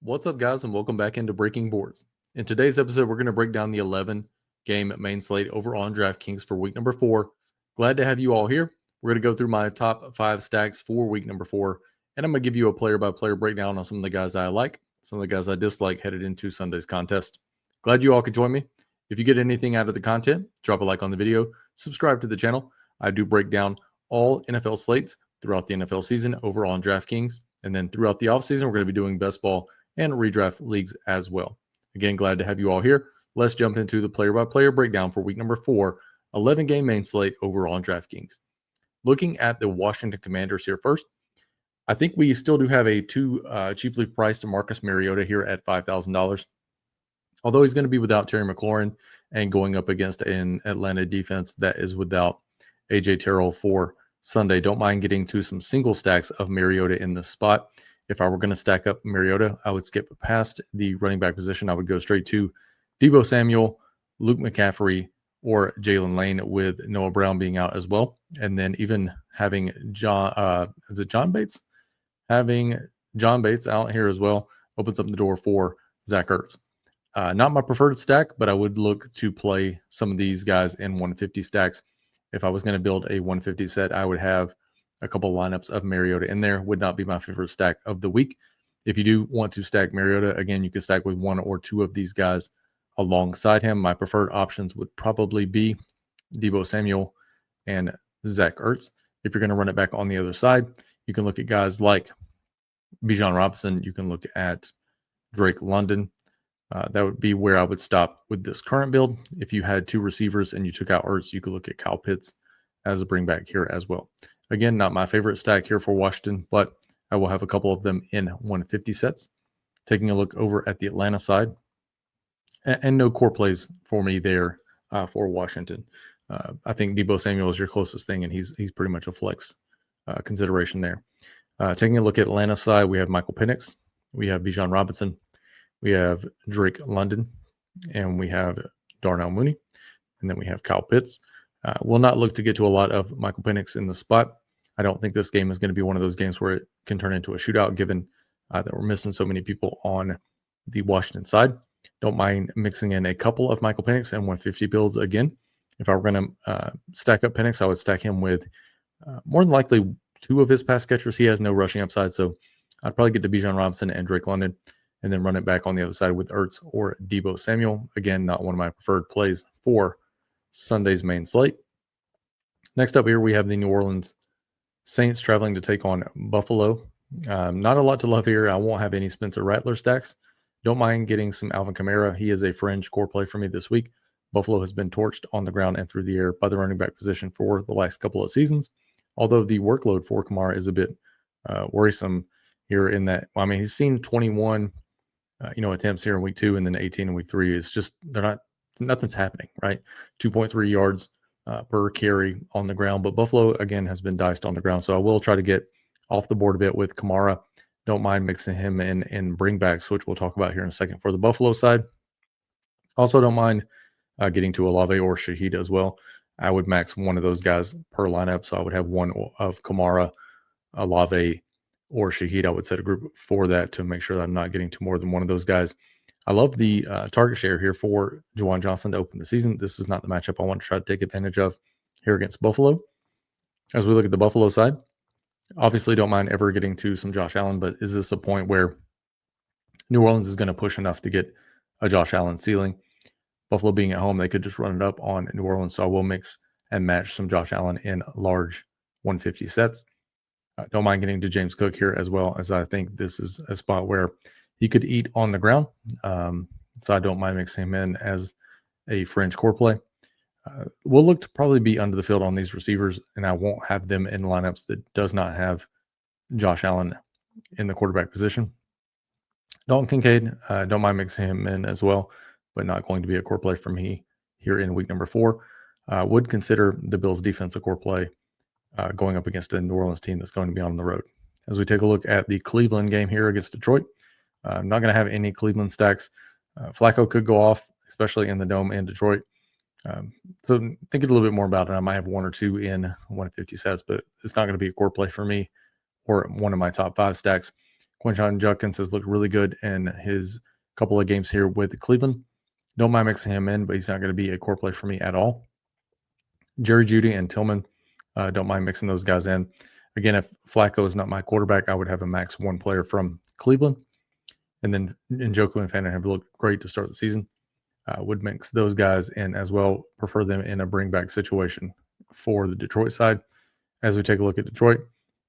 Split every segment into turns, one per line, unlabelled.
What's up, guys, and welcome back into Breaking Boards. In today's episode, we're going to break down the 11 game main slate over on DraftKings for week number 4. Glad to have you all here. We're going to go through my top 5 stacks for week number 4, and I'm going to give you a player by player breakdown on some of the guys I like, some of the guys I dislike headed into Sunday's contest. Glad you all could join me. If you get anything out of the content, drop a like on the video, subscribe to the channel. I do break down all NFL slates throughout the NFL season over on DraftKings, and then throughout the offseason, we're going to be doing best ball and redraft leagues as well. Again, glad to have you all here. Let's jump into the player-by-player breakdown for week number 4, 11-game main slate over on DraftKings. Looking at the Washington Commanders here first, I think we still do have a too cheaply priced Marcus Mariota here at $5,000. Although he's going to be without Terry McLaurin and going up against an Atlanta defense that is without A.J. Terrell for Sunday, don't mind getting to some single stacks of Mariota in this spot. If I were going to stack up Mariota, I would skip past the running back position. I would go straight to Deebo Samuel, Luke McCaffrey, or Jalen Lane with Noah Brown being out as well. And then even having John Bates? Having John Bates out here as well opens up the door for Zach Ertz. Not my preferred stack, but I would look to play some of these guys in 150 stacks. If I was going to build a 150 set, I would have a couple lineups of Mariota in there. Would not be my favorite stack of the week. If you do want to stack Mariota, again, you can stack with one or two of these guys alongside him. My preferred options would probably be Deebo Samuel and Zach Ertz. If you're going to run it back on the other side, you can look at guys like Bijan Robinson. You can look at Drake London. That would be where I would stop with this current build. If you had two receivers and you took out Ertz, you could look at Kyle Pitts as a bring back here as well. Again, not my favorite stack here for Washington, but I will have a couple of them in 150 sets. Taking a look over at the Atlanta side, and no core plays for me there for Washington. I think Deebo Samuel is your closest thing, and he's pretty much a flex consideration there. Taking a look at Atlanta side, we have Michael Penix, we have Bijan Robinson, we have Drake London, and we have Darnell Mooney, and then we have Kyle Pitts. We'll not look to get to a lot of Michael Penix in the spot. I don't think this game is going to be one of those games where it can turn into a shootout, given that we're missing so many people on the Washington side. Don't mind mixing in a couple of Michael Penix and 150 builds again. If I were going to stack up Penix, I would stack him with more than likely two of his pass catchers. He has no rushing upside, so I'd probably get to Bijan Robinson and Drake London, and then run it back on the other side with Ertz or Deebo Samuel. Again, not one of my preferred plays for Sunday's main slate. Next up here, we have the New Orleans Saints traveling to take on Buffalo. Not a lot to love here. I won't have any Spencer Rattler stacks. Don't mind getting some Alvin Kamara. He is a fringe core play for me this week. Buffalo has been torched on the ground and through the air by the running back position for the last couple of seasons. Although the workload for Kamara is a bit worrisome here in that, I mean, he's seen 21 attempts here in week 2 and then 18 in week 3. It's just, nothing's happening, right? 2.3 yards per carry on the ground. But Buffalo, again, has been diced on the ground. So I will try to get off the board a bit with Kamara. Don't mind mixing him in bringbacks, which we'll talk about here in a second for the Buffalo side. Also, don't mind getting to Olave or Shahid as well. I would max one of those guys per lineup. So I would have one of Kamara, Olave, or Shahid. I would set a group for that to make sure that I'm not getting to more than one of those guys. I love the target share here for Juwan Johnson to open the season. This is not the matchup I want to try to take advantage of here against Buffalo. As we look at the Buffalo side, obviously don't mind ever getting to some Josh Allen, but is this a point where New Orleans is going to push enough to get a Josh Allen ceiling? Buffalo being at home, they could just run it up on New Orleans, so I will mix and match some Josh Allen in large 150 sets. Don't mind getting to James Cook here as well, as I think this is a spot where he could eat on the ground. So I don't mind mixing him in as a fringe core play. We'll look to probably be under the field on these receivers, and I won't have them in lineups that does not have Josh Allen in the quarterback position. Dalton Kincaid, don't mind mixing him in as well, but not going to be a core play for me here in week number 4. Would consider the Bills defense a core play going up against a New Orleans team that's going to be on the road. As we take a look at the Cleveland game here against Detroit, I'm not going to have any Cleveland stacks. Flacco could go off, especially in the Dome in Detroit. So think a little bit more about it. I might have one or two in 150 sets, but it's not going to be a core play for me or one of my top 5 stacks. Quinshon Judkins has looked really good in his couple of games here with Cleveland. Don't mind mixing him in, but he's not going to be a core play for me at all. Jerry Jeudy and Tillman, don't mind mixing those guys in. Again, if Flacco is not my quarterback, I would have a max one player from Cleveland. And then Njoku and Fannin have looked great to start the season. Would mix those guys in as well. Prefer them in a bring back situation for the Detroit side. As we take a look at Detroit,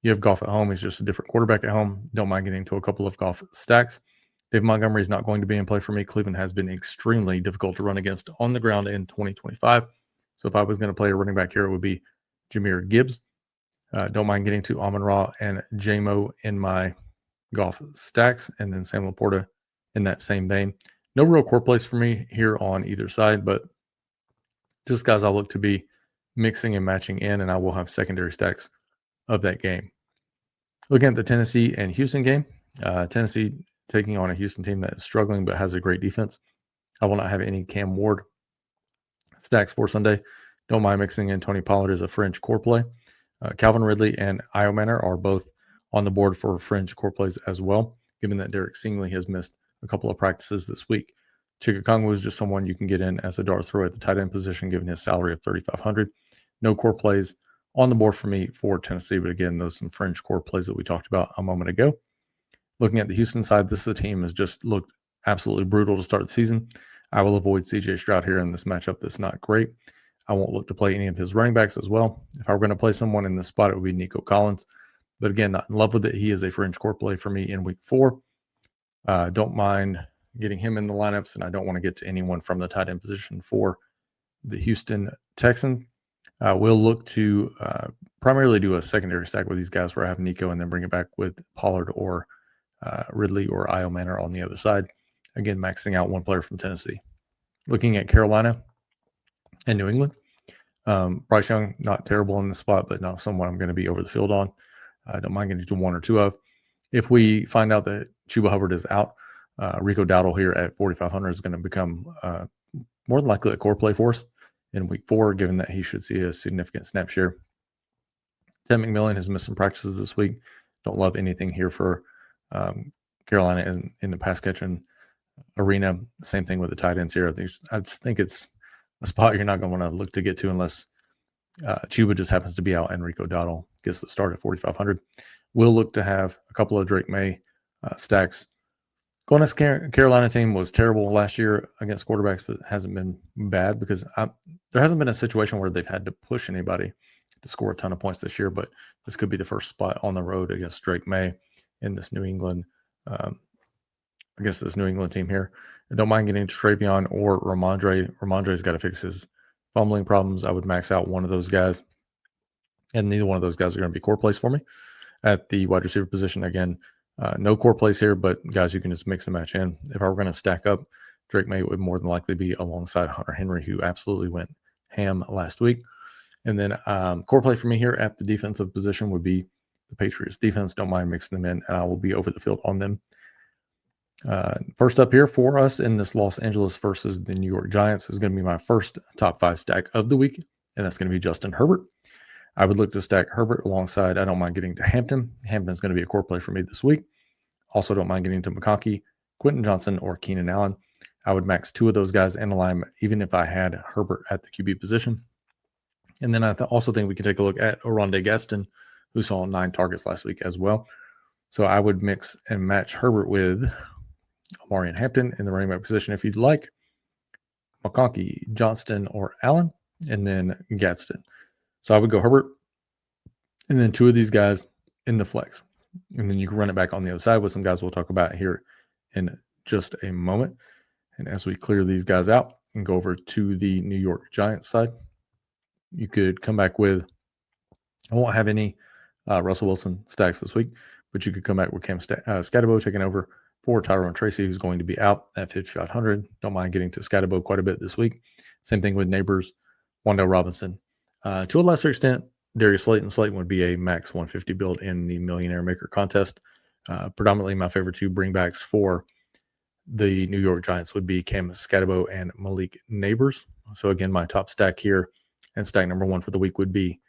you have Goff at home. He's just a different quarterback at home. Don't mind getting to a couple of Goff stacks. Dave Montgomery is not going to be in play for me. Cleveland has been extremely difficult to run against on the ground in 2025. So if I was going to play a running back here, it would be Jahmyr Gibbs. Don't mind getting to Amon-Ra and J-Mo in my Goff stacks, and then Sam Laporta in that same vein. No real core plays for me here on either side, but just guys I'll look to be mixing and matching in, and I will have secondary stacks of that game. Looking at the Tennessee and Houston game, Tennessee taking on a Houston team that is struggling but has a great defense. I will not have any Cam Ward stacks for Sunday. Don't mind mixing in Tony Pollard as a fringe core play. Calvin Ridley and Io Manor are both on the board for fringe core plays as well, given that Derek Stingley has missed a couple of practices this week. Chikakongwu is just someone you can get in as a dart throw at the tight end position, given his salary of $3,500. No core plays on the board for me for Tennessee, but again, those some fringe core plays that we talked about a moment ago. Looking at the Houston side, this is a team has just looked absolutely brutal to start the season. I will avoid CJ Stroud here in this matchup that's not great. I won't look to play any of his running backs as well. If I were going to play someone in this spot, it would be Nico Collins. But again, not in love with it. He is a fringe core play for me in week 4. Don't mind getting him in the lineups, and I don't want to get to anyone from the tight end position for the Houston Texans. We'll look to primarily do a secondary stack with these guys where I have Nico and then bring it back with Pollard or Ridley or Io Manor on the other side. Again, maxing out one player from Tennessee. Looking at Carolina and New England, Bryce Young, not terrible in the spot, but not someone I'm going to be over the field on. I don't mind getting to one or two of. If we find out that Chuba Hubbard is out, Rico Dowdle here at 4,500 is going to become more than likely a core play for us in week 4, given that he should see a significant snap share. Ted McMillan has missed some practices this week. Don't love anything here for Carolina in the pass catching arena. Same thing with the tight ends here. I just think it's a spot you're not going to want to look to get to unless Chuba just happens to be out and Rico Dowdle gets the start at 4,500. We'll look to have a couple of Drake May stacks. Going against Carolina team was terrible last year against quarterbacks, but it hasn't been bad because there hasn't been a situation where they've had to push anybody to score a ton of points this year, but this could be the first spot on the road against Drake May in this New England, against this New England team here. I don't mind getting to Travion or Ramondre. Ramondre's got to fix his fumbling problems. I would max out one of those guys, and neither one of those guys are going to be core plays for me. At the wide receiver position, again, no core plays here, but guys you can just mix and match in. If I were going to stack up, Drake May would more than likely be alongside Hunter Henry, who absolutely went ham last week. And then core play for me here at the defensive position would be the Patriots defense. Don't mind mixing them in, and I will be over the field on them. First up here for us in this Los Angeles versus the New York Giants is going to be my first top 5 stack of the week, and that's going to be Justin Herbert. I would look to stack Herbert alongside. I don't mind getting to Hampton. Hampton's going to be a core play for me this week. Also don't mind getting to McConkey, Quentin Johnson, or Keenan Allen. I would max 2 of those guys in alignment, even if I had Herbert at the QB position. And then I also think we can take a look at Oronde Gaston, who saw 9 targets last week as well. So I would mix and match Herbert with Amari and Hampton in the running back position if you'd like. McConkey, Johnston, or Allen, and then Gadsden. So I would go Herbert, and then 2 of these guys in the flex. And then you can run it back on the other side with some guys we'll talk about here in just a moment. And as we clear these guys out and go over to the New York Giants side, you could come back with, I won't have any Russell Wilson stacks this week, but you could come back with Cam Scatterbo taking over for Tyrone Tracy, who's going to be out at 5,500. Don't mind getting to Scatterbo quite a bit this week. Same thing with Neighbors, Wandale Robinson. To a lesser extent, Darius Slayton. Slayton would be a max 150 build in the Millionaire Maker contest. Predominantly my favorite 2 bringbacks for the New York Giants would be Cam Scatterbo and Malik Neighbors. So again, my top stack here and stack number 1 for the week would be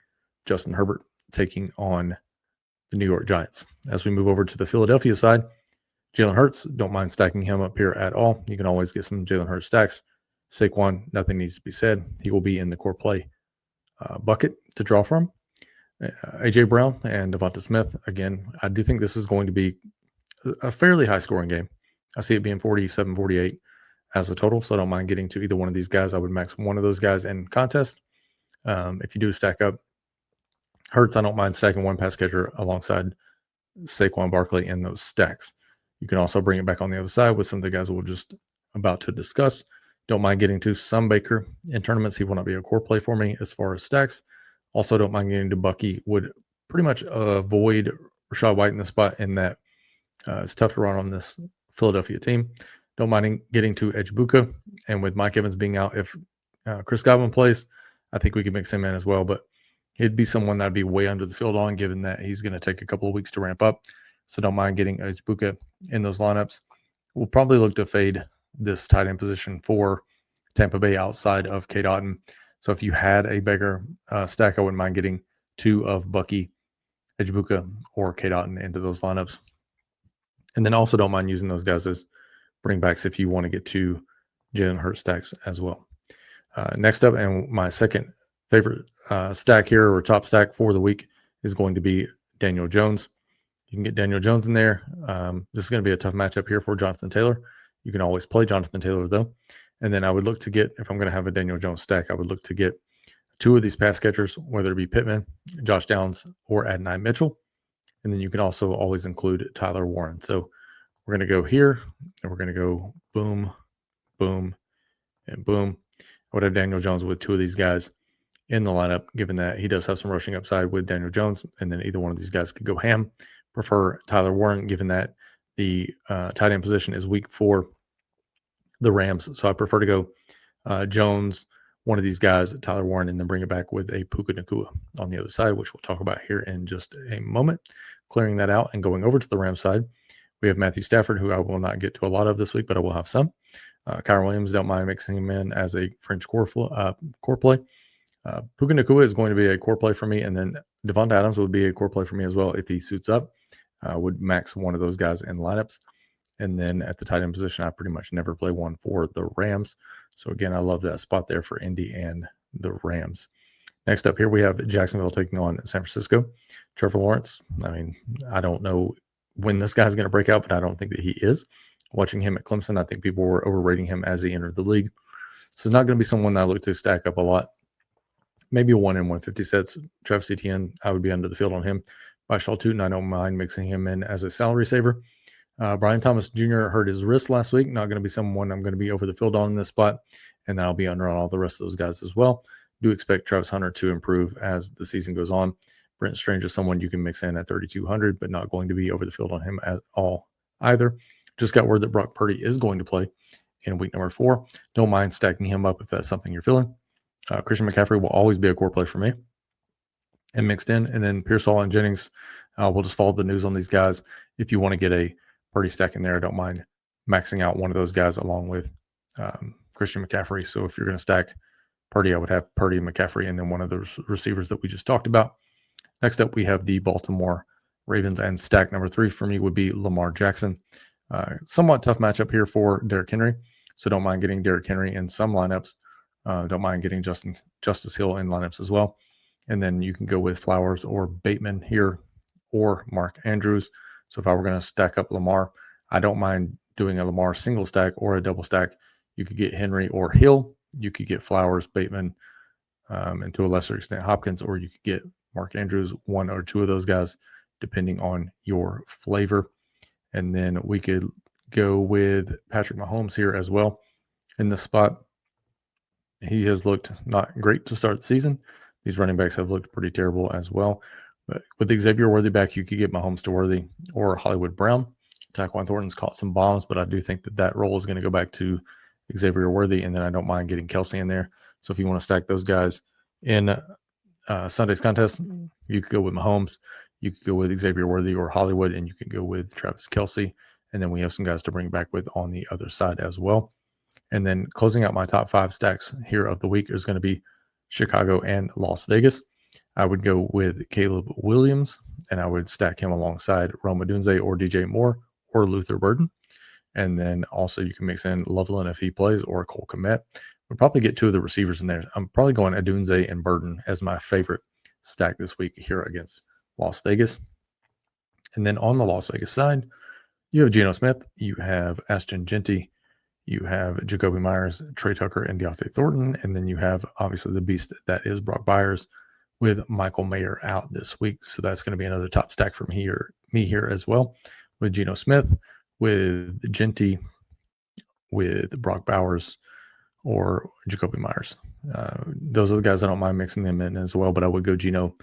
Justin Herbert taking on the New York Giants. As we move over to the Philadelphia side, Jalen Hurts, don't mind stacking him up here at all. You can always get some Jalen Hurts stacks. Saquon, nothing needs to be said. He will be in the core play bucket to draw from. AJ Brown and Devonta Smith. Again, I do think this is going to be a fairly high scoring game. I see it being 47, 48 as a total. So I don't mind getting to either one of these guys. I would max one of those guys in contest. If you do stack up Hurts, I don't mind stacking one pass catcher alongside Saquon Barkley in those stacks. You can also bring it back on the other side with some of the guys we're just about to discuss. Don't mind getting to some Baker in tournaments. He will not be a core play for me as far as stacks. Also, don't mind getting to Bucky. Would pretty much avoid Rachaad White in the spot in that it's tough to run on this Philadelphia team. Don't mind getting to Edgebuka. And with Mike Evans being out, if Chris Godwin plays, I think we can mix him in as well. But he'd be someone that I'd be way under the field on, given that he's going to take a couple of weeks to ramp up. So don't mind getting Edgebuka in those lineups. We'll probably look to fade this tight end position for Tampa Bay outside of K. Dotton. So if you had a bigger stack, I wouldn't mind getting two of Bucky, Edgebuka, or K. Dotton into those lineups. And then also don't mind using those guys as bringbacks if you want to get to Jalen Hurts stacks as well. Next up, and my second favorite stack here, or top stack for the week, is going to be Daniel Jones. You can get Daniel Jones in there. This is going to be a tough matchup here for Jonathan Taylor. You can always play Jonathan Taylor, though. And then I would look to get, if I'm going to have a Daniel Jones stack, I would look to get two of these pass catchers, whether it be Pittman, Josh Downs, or Adonai Mitchell. And then you can also always include Tyler Warren. So we're going to go here, and we're going to go boom, boom, and boom. I would have Daniel Jones with two of these guys in the lineup, given that he does have some rushing upside with Daniel Jones, and then either one of these guys could go ham. Prefer Tyler Warren, given that the tight end position is weak for the Rams. So I prefer to go Jones, one of these guys, Tyler Warren, and then bring it back with a Puka Nacua on the other side, which we'll talk about here in just a moment. Clearing that out and going over to the Rams side, we have Matthew Stafford, who I will not get to a lot of this week, but I will have some. Kyron Williams, don't mind mixing him in as a French core play. Puka Nacua is going to be a core play for me, and then Devonta Adams would be a core play for me as well if he suits up. Would max one of those guys in lineups. And then at the tight end position, I pretty much never play one for the Rams. So again, I love that spot there for Indy and the Rams. Next up here, we have Jacksonville taking on San Francisco. Trevor Lawrence, I mean, I don't know when this guy's going to break out, but I don't think that he is. Watching him at Clemson, I think people were overrating him as he entered the league. So it's not going to be someone that I look to stack up a lot. Maybe a 1 in 150 sets. Travis Etienne, I would be under the field on him. By Shaltuten, I don't mind mixing him in as a salary saver. Brian Thomas Jr. hurt his wrist last week. Not going to be someone I'm going to be over the field on in this spot. And then I'll be under on all the rest of those guys as well. Do expect Travis Hunter to improve as the season goes on. Brent Strange is someone you can mix in at 3,200, but not going to be over the field on him at all either. Just got word that Brock Purdy is going to play in week number 4. Don't mind stacking him up if that's something you're feeling. Christian McCaffrey will always be a core play for me and mixed in. And then Pearsall and Jennings, we'll just follow the news on these guys. If you want to get a Purdy stack in there, I don't mind maxing out one of those guys along with Christian McCaffrey. So if you're going to stack Purdy, I would have Purdy, McCaffrey, and then one of those receivers that we just talked about. Next up, we have the Baltimore Ravens, and stack number 3 for me would be Lamar Jackson. Somewhat tough matchup here for Derrick Henry, so don't mind getting Derrick Henry in some lineups. Don't mind getting Justice Hill in lineups as well. And then you can go with Flowers or Bateman here or Mark Andrews. So if I were going to stack up Lamar, I don't mind doing a Lamar single stack or a double stack. You could get Henry or Hill. You could get Flowers, Bateman, and to a lesser extent Hopkins, or you could get Mark Andrews, one or two of those guys, depending on your flavor. And then we could go with Patrick Mahomes here as well in this spot. He has looked not great to start the season. These running backs have looked pretty terrible as well. But with Xavier Worthy back, you could get Mahomes to Worthy or Hollywood Brown. Tyquan Thornton's caught some bombs, but I do think that role is going to go back to Xavier Worthy, and then I don't mind getting Kelsey in there. So if you want to stack those guys in Sunday's contest, you could go with Mahomes, you could go with Xavier Worthy or Hollywood, and you could go with Travis Kelsey. And then we have some guys to bring back with on the other side as well. And then closing out my top 5 stacks here of the week is going to be Chicago and Las Vegas. I would go with Caleb Williams, and I would stack him alongside Rome Odunze or DJ Moore or Luther Burden. And then also you can mix in Loveland if he plays, or Cole Kmet. We'll probably get 2 of the receivers in there. I'm probably going Adunze and Burden as my favorite stack this week here against Las Vegas. And then on the Las Vegas side, you have Geno Smith, you have Ashton Genty, you have Jacoby Myers, Trey Tucker, and Deontay Thornton. And then you have obviously the beast that is Brock Byers with Michael Mayer out this week. So that's going to be another top stack from me here as well, with Geno Smith, with Genty, with Brock Bowers, or Jacoby Myers. Those are the guys I don't mind mixing them in as well, but I would go Geno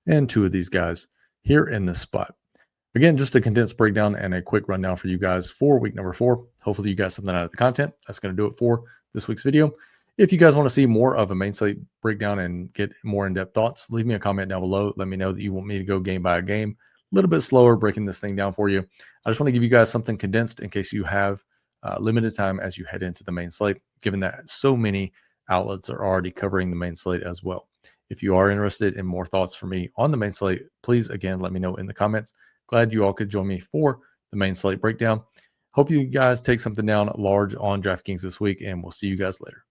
and 2 of these guys here in this spot. Again, just a condensed breakdown and a quick rundown for you guys for week number 4. Hopefully you got something out of the content. That's going to do it for this week's video. If you guys want to see more of a main slate breakdown and get more in-depth thoughts, leave me a comment down below. Let me know that you want me to go game by game, a little bit slower breaking this thing down for you. I just want to give you guys something condensed in case you have limited time as you head into the main slate, given that so many outlets are already covering the main slate as well. If you are interested in more thoughts from me on the main slate, please, again, let me know in the comments. Glad you all could join me for the main slate breakdown. Hope you guys take something down large on DraftKings this week, and we'll see you guys later.